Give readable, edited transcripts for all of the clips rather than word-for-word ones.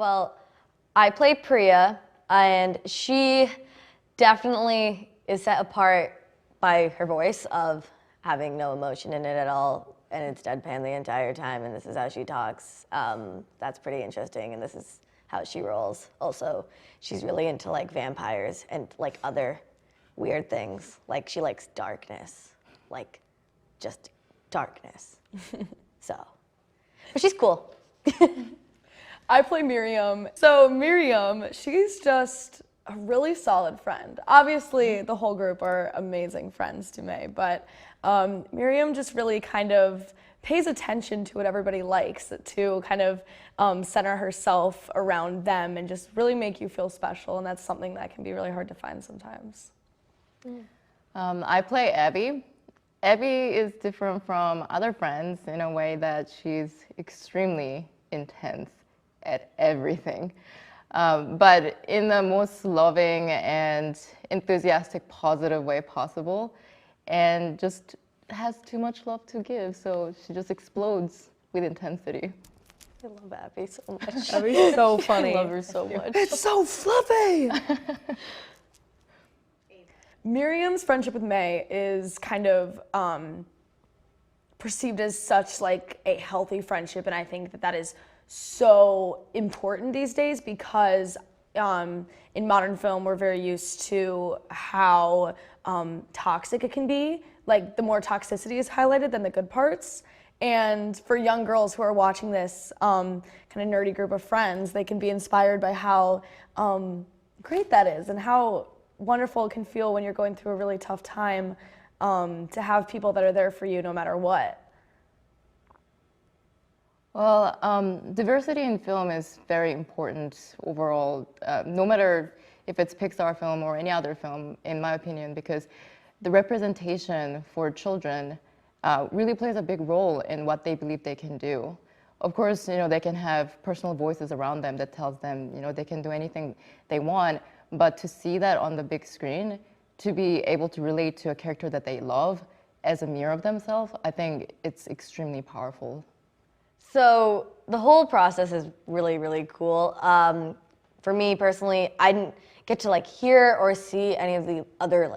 Well, I play Priya, and she definitely is set apart by her voice of having no emotion in it at all, and it's deadpan the entire time, and this is how she talks. That's pretty interesting, and this is how she rolls. Also, she's really into like vampires and like other weird things. Like she likes darkness, like just darkness. So, but she's cool. I play Miriam. So Miriam, she's just a really solid friend. Obviously, the whole group are amazing friends to Mei, but Miriam just really kind of pays attention to what everybody likes, to kind of center herself around them and just really make you feel special, and that's something that can be really hard to find sometimes. I play Abby. Abby is different from other friends in a way that she's extremely intense at everything, but in the most loving and enthusiastic, positive way possible, and just has too much love to give, so she just explodes with intensity. I love Abby so much. Abby's so funny. I love her so much. It's so fluffy! Miriam's friendship with Mei is kind of perceived as such like a healthy friendship, and I think that is so important these days because in modern film we're very used to how toxic it can be. Like the more toxicity is highlighted than the good parts. And for young girls who are watching this kind of nerdy group of friends, they can be inspired by how great that is and how wonderful it can feel when you're going through a really tough time to have people that are there for you no matter what. Well, diversity in film is very important overall, no matter if it's Pixar film or any other film, in my opinion, because the representation for children really plays a big role in what they believe they can do. Of course, they can have personal voices around them that tells them, they can do anything they want, but to see that on the big screen, to be able to relate to a character that they love as a mirror of themselves, I think it's extremely powerful. So the whole process is really, really cool. For me personally, I didn't get to hear or see any of the other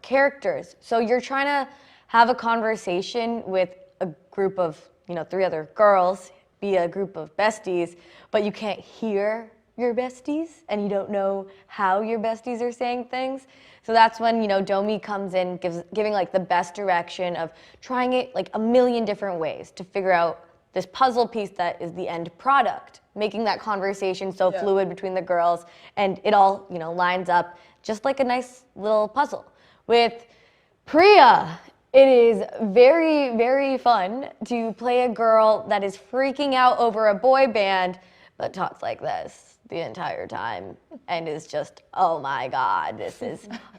characters. So you're trying to have a conversation with a group of 3 other girls, be a group of besties, but you can't hear your besties and you don't know how your besties are saying things. So that's when Domee comes in, giving the best direction of trying it a million different ways to figure out this puzzle piece that is the end product, making that conversation so fluid between the girls, and it all lines up just like a nice little puzzle. With Priya, it is very, very fun to play a girl that is freaking out over a boy band, but talks like this the entire time and is just, oh my God,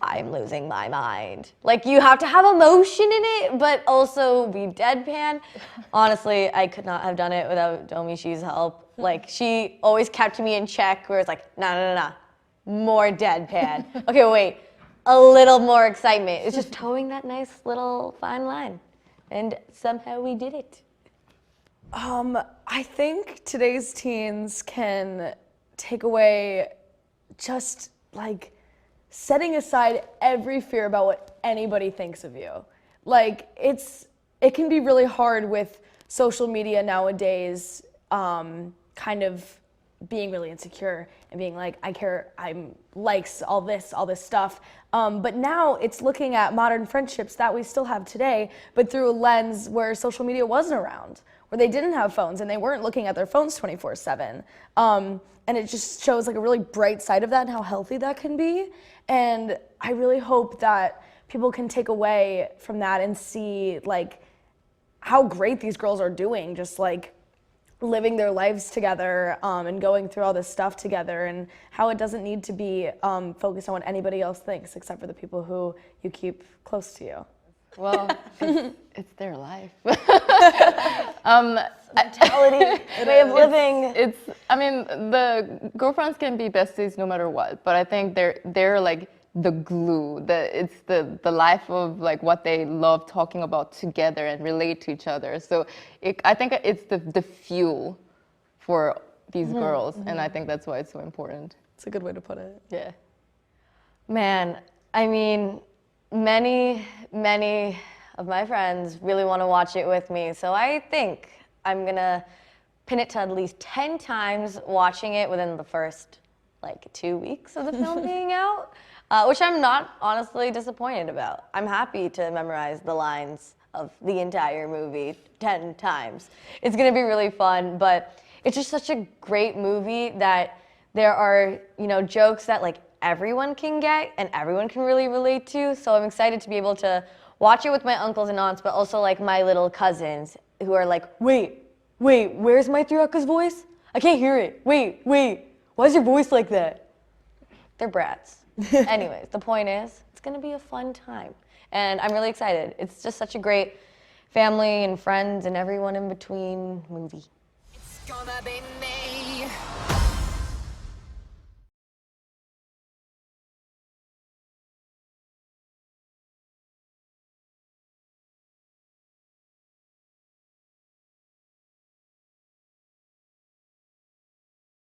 I'm losing my mind. You have to have emotion in it, but also be deadpan. Honestly, I could not have done it without Domee Shi's help. She always kept me in check where it's no, more deadpan. Okay, wait, a little more excitement. It's just towing that nice little fine line. And somehow we did it. I think today's teens can take away just setting aside every fear about what anybody thinks of you. It can be really hard with social media nowadays, kind of being really insecure and being I'm likes all this stuff. But now it's looking at modern friendships that we still have today, but through a lens where social media wasn't around, where they didn't have phones and they weren't looking at their phones 24/7. And it just shows a really bright side of that and how healthy that can be. And I really hope that people can take away from that and see how great these girls are doing, just living their lives together and going through all this stuff together, and how it doesn't need to be focused on what anybody else thinks except for the people who you keep close to you. Well, it's their life. Mentality, way of living. The girlfriends can be besties no matter what, but I think they're the glue. It's the life of what they love talking about together and relate to each other. So I think it's the fuel for these girls, and I think that's why it's so important. It's a good way to put it. Yeah. Man, I mean, many of my friends really want to watch it with me, so I think I'm gonna pin it to at least 10 times watching it within the first like 2 weeks of the film being out, which I'm not honestly disappointed about. I'm happy to memorize the lines of the entire movie 10 times. It's gonna be really fun, but it's just such a great movie that there are, you know, jokes that like everyone can get and everyone can really relate to. So I'm excited to be able to watch it with my uncles and aunts, but also like my little cousins who are like, wait, where's Maitreyi Ramakrishnan voice? I can't hear it. Wait, why is your voice like that? They're brats. Anyways, the point is, it's gonna be a fun time. And I'm really excited. It's just such a great family and friends and everyone in between movie. It's gonna be me.